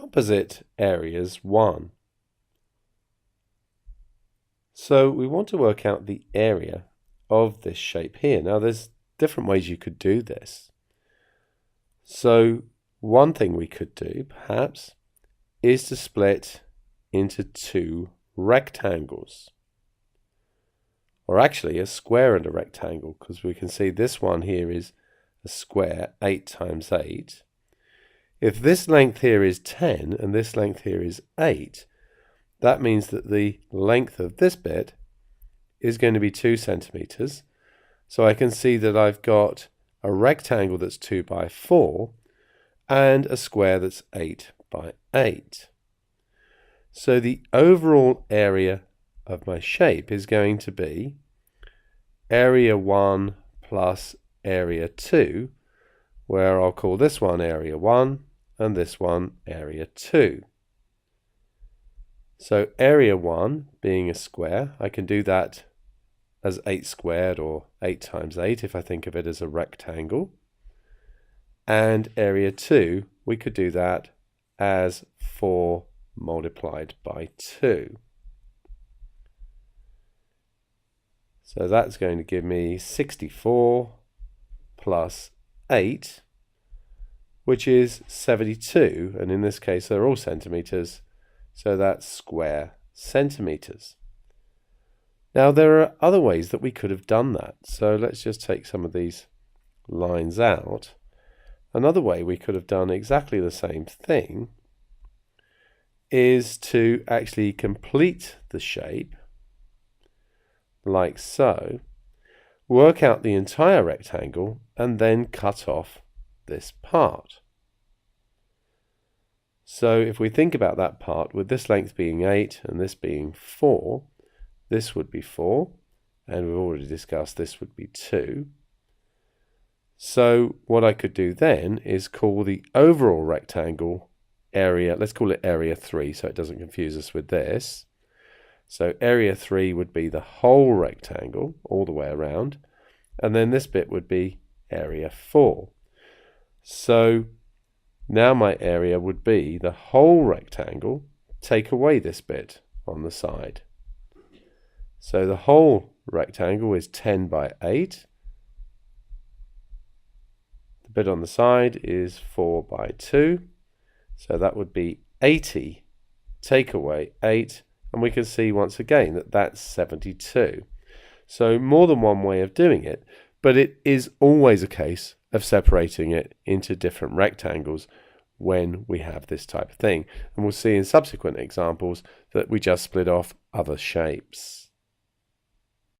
composite areas 1. So we want to work out the area of this shape here. Now there's different ways you could do this. So one thing we could do perhaps is to split into two rectangles, or actually a square and a rectangle, because we can see this one here is a square, 8 times 8. If this length here is 10 and this length here is 8, that means that the length of this bit is going to be 2 centimeters. So I can see that I've got a rectangle that's 2 by 4 and a square that's 8 by 8. So the overall area of my shape is going to be area 1 plus area 2, where I'll call this one area 1 and this one area 2. So area 1 being a square, I can do that as 8 squared or 8 times 8 if I think of it as a rectangle. And area 2, we could do that as 4 multiplied by 2. So that's going to give me 64 plus 8, which is 72, and in this case they're all centimeters, so that's square centimeters. Now there are other ways that we could have done that, so let's just take some of these lines out. Another way we could have done exactly the same thing is to actually complete the shape like so, work out the entire rectangle and then cut off this part. So if we think about that part, with this length being 8 and this being 4, this would be 4, and we've already discussed this would be 2. So what I could do then is call the overall rectangle area, let's call it area 3 so it doesn't confuse us with this. So area 3 would be the whole rectangle all the way around, and then this bit would be area 4. So now my area would be the whole rectangle, take away this bit on the side. So the whole rectangle is 10 by 8. The bit on the side is 4 by 2. So that would be 80, take away 8, and we can see once again that that's 72. So more than one way of doing it, but it is always a case of separating it into different rectangles when we have this type of thing. And we'll see in subsequent examples that we just split off other shapes.